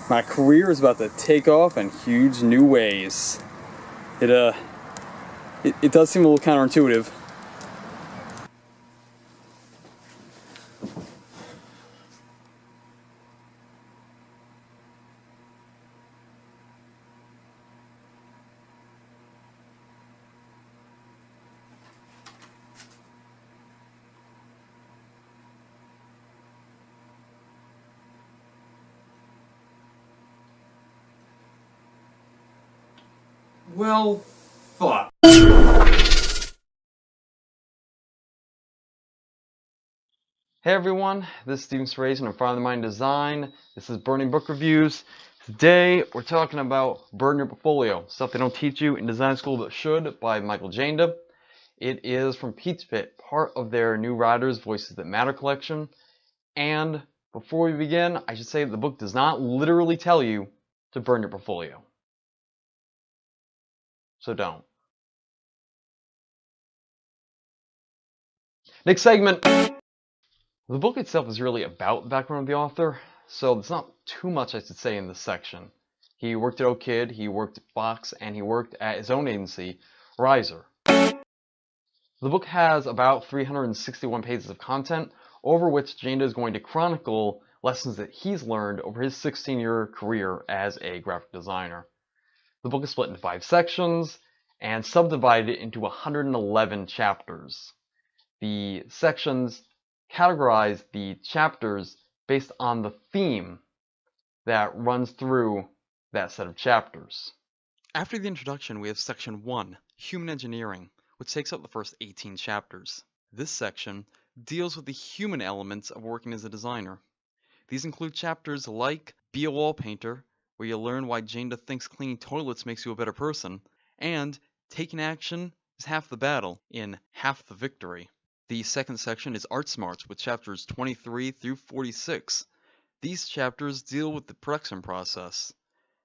My career is about to take off in huge new ways. It does seem a little counterintuitive. Well, fuck. Hey everyone, this is Steven Srazen from Father Mind Design. This is Burning Book Reviews. Today we're talking about Burn Your Portfolio, stuff they don't teach you in design school but should, by Michael Janda. It is from Pete's Pit, part of their New Writers Voices That Matter collection. And before we begin, I should say that the book does not literally tell you to burn your portfolio. So don't. Next segment. The book itself is really about the background of the author, so there's not too much I should say in this section. He worked at Oak Kid, he worked at Fox, and he worked at his own agency, Riser. The book has about 361 pages of content, over which Janda is going to chronicle lessons that he's learned over his 16-year career as a graphic designer. The book is split into 5 sections, and subdivided into 111 chapters. The sections categorize the chapters based on the theme that runs through that set of chapters. After the introduction, we have Section 1, Human Engineering, which takes up the first 18 chapters. This section deals with the human elements of working as a designer. These include chapters like Be a Wall Painter, where you learn why Janda thinks cleaning toilets makes you a better person, and Taking Action is Half the Battle in Half the Victory. The second section is Art Smarts, with chapters 23 through 46. These chapters deal with the production process.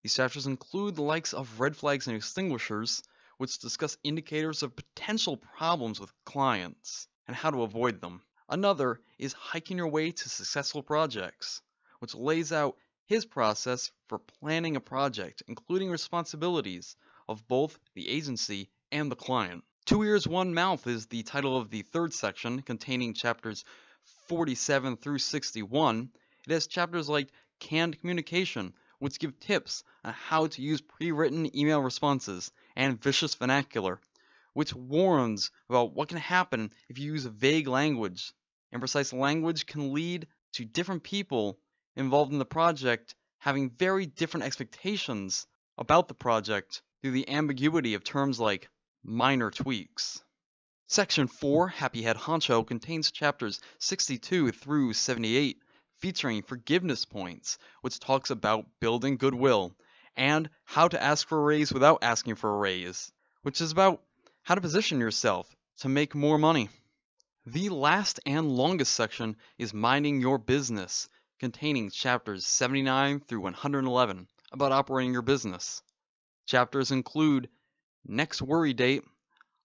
These chapters include the likes of red flags and extinguishers, which discuss indicators of potential problems with clients and how to avoid them. Another is Hiking Your Way to Successful Projects, which lays out his process for planning a project, including responsibilities of both the agency and the client. 2 Ears, One Mouth is the title of the third section, containing chapters 47 through 61. It has chapters like Canned Communication, which give tips on how to use pre-written email responses, and Vicious Vernacular, which warns about what can happen if you use vague language. Imprecise language can lead to different people involved in the project having very different expectations about the project through the ambiguity of terms like minor tweaks. Section 4, Happy Head Honcho, contains chapters 62 through 78, featuring forgiveness points, which talks about building goodwill, and how to ask for a raise without asking for a raise, which is about how to position yourself to make more money. The last and longest section is Minding Your Business, containing chapters 79 through 111, about operating your business. Chapters include Next Worry Date,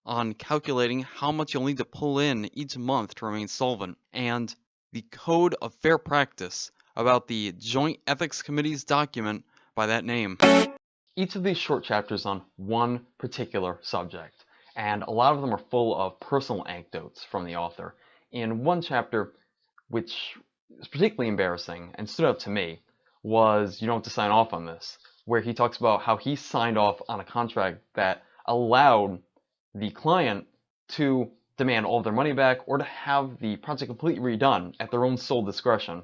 on calculating how much you'll need to pull in each month to remain solvent, and the Code of Fair Practice, about the Joint Ethics Committee's document by that name. Each of these short chapters on one particular subject, and a lot of them are full of personal anecdotes from the author. In one chapter, which is particularly embarrassing and stood out to me, was You Don't Have to Sign Off on This, where he talks about how he signed off on a contract that allowed the client to demand all of their money back or to have the project completely redone at their own sole discretion.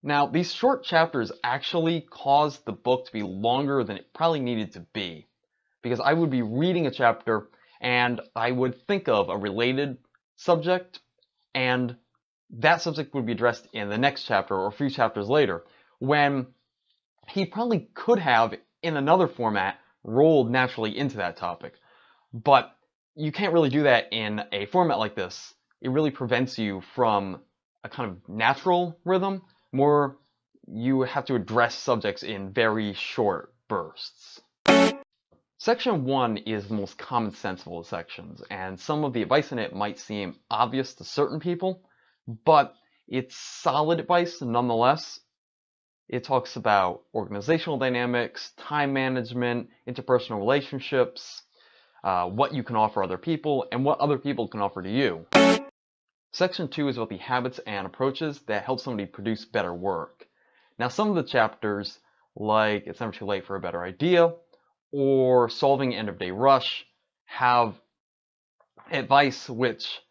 Now, these short chapters actually caused the book to be longer than it probably needed to be, because I would be reading a chapter and I would think of a related subject, and that subject would be addressed in the next chapter or a few chapters later, when he probably could have, in another format, rolled naturally into that topic. But you can't really do that in a format like this. It really prevents you from a kind of natural rhythm. More, you have to address subjects in very short bursts. Section 1 is the most common sense of all the sections, and some of the advice in it might seem obvious to certain people, but it's solid advice nonetheless. It talks about organizational dynamics, time management, interpersonal relationships, what you can offer other people, and what other people can offer to you. Section 2 is about the habits and approaches that help somebody produce better work. Now, some of the chapters, like It's Never Too Late for a Better Idea, or Solving End-of-Day Rush, have advice which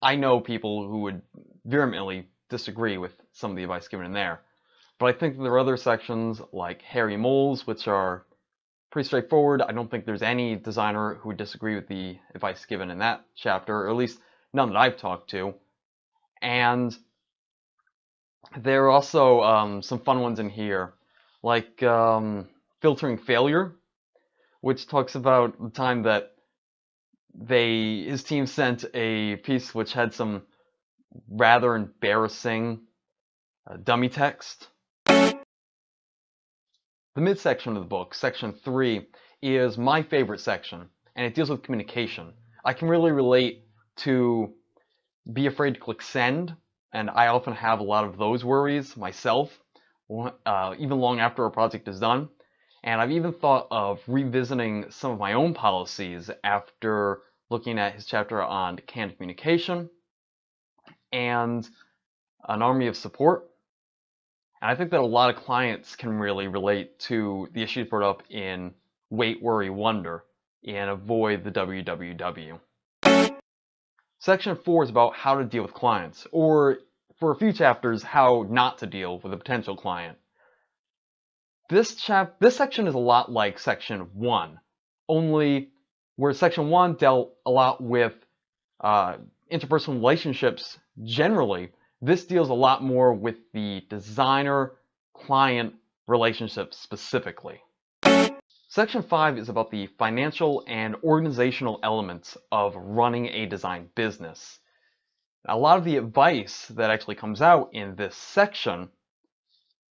I know people who would vehemently disagree with some of the advice given in there. But I think there are other sections like Hairy Moles, which are pretty straightforward. I don't think there's any designer who would disagree with the advice given in that chapter, or at least none that I've talked to. And there are also some fun ones in here, like Filtering Failure, which talks about the time that his team sent a piece which had some rather embarrassing dummy text. The midsection of the book, section 3, is my favorite section, and it deals with communication. I can really relate to be afraid to click send, and I often have a lot of those worries myself, even long after a project is done. And I've even thought of revisiting some of my own policies after looking at his chapter on canned communication and an army of support. And I think that a lot of clients can really relate to the issues brought up in Wait, Worry, Wonder and Avoid the WWW. Section 4 is about how to deal with clients, or for a few chapters, how not to deal with a potential client. This section is a lot like section 1, only where section 1 dealt a lot with interpersonal relationships generally, this deals a lot more with the designer-client relationship specifically. Section 5 is about the financial and organizational elements of running a design business. A lot of the advice that actually comes out in this section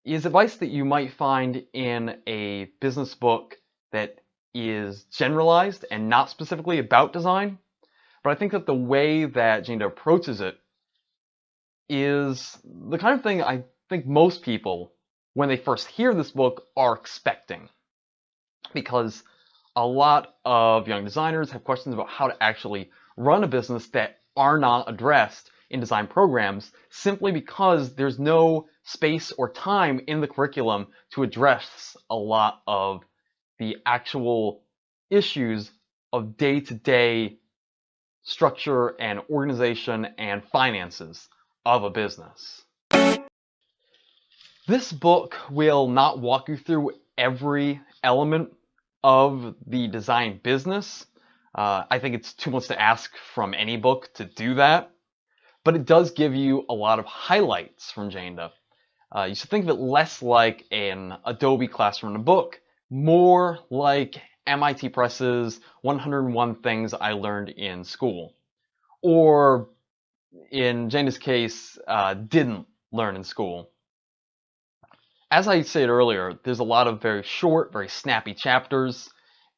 is advice that you might find in a business book that is generalized and not specifically about design. But I think that the way that Janda approaches it is the kind of thing I think most people, when they first hear this book, are expecting. Because a lot of young designers have questions about how to actually run a business that are not addressed in design programs, simply because there's no space or time in the curriculum to address a lot of the actual issues of day-to-day structure and organization and finances of a business. This book will not walk you through every element of the design business. I think it's too much to ask from any book to do that, but it does give you a lot of highlights from Janda. You should think of it less like an Adobe Classroom in a book, more like MIT Press's 101 Things I Learned in School. Or, in Janda's case, didn't learn in school. As I said earlier, there's a lot of very short, very snappy chapters,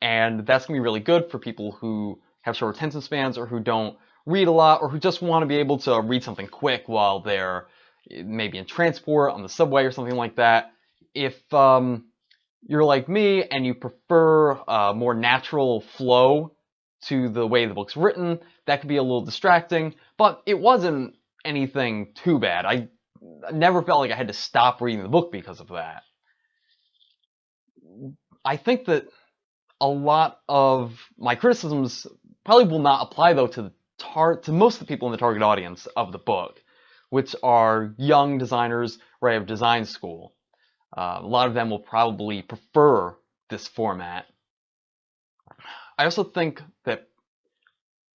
and that's going to be really good for people who have short attention spans or who don't read a lot or who just want to be able to read something quick while they're maybe in transport, on the subway or something like that. If you're like me and you prefer a more natural flow to the way the book's written, that could be a little distracting, but it wasn't anything too bad. I never felt like I had to stop reading the book because of that. I think that a lot of my criticisms probably will not apply, though, to most of the people in the target audience of the book, which are young designers right out of design school. A lot of them will probably prefer this format. I also think that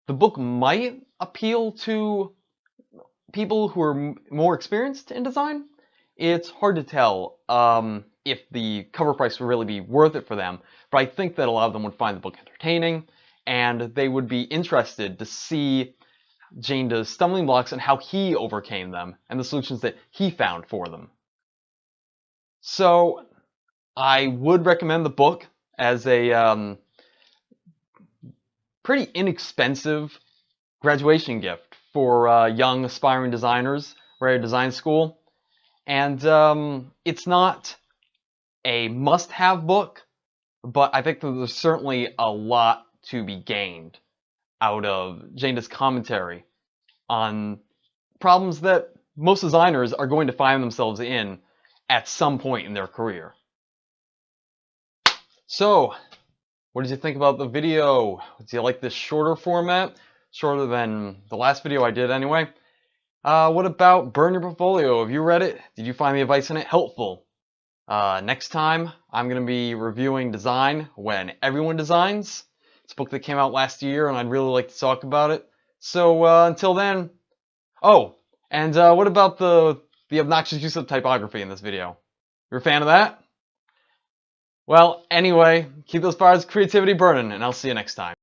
the book might appeal to people who are more experienced in design. It's hard to tell if the cover price would really be worth it for them, but I think that a lot of them would find the book entertaining, and they would be interested to see Janda's stumbling blocks and how he overcame them, and the solutions that he found for them. So, I would recommend the book as a pretty inexpensive graduation gift for young aspiring designers right out of design school. And it's not a must-have book, but I think that there's certainly a lot to be gained out of Janda's commentary on problems that most designers are going to find themselves in at some point in their career. So, what did you think about the video? Do you like this shorter format? Shorter than the last video I did anyway. What about Burn Your Portfolio? Have you read it? Did you find the advice in it helpful? Next time, I'm going to be reviewing Design When Everyone Designs. It's a book that came out last year, and I'd really like to talk about it. So, until then... Oh, and what about the obnoxious use of typography in this video? You're a fan of that? Well, anyway, keep those fires of creativity burning, and I'll see you next time.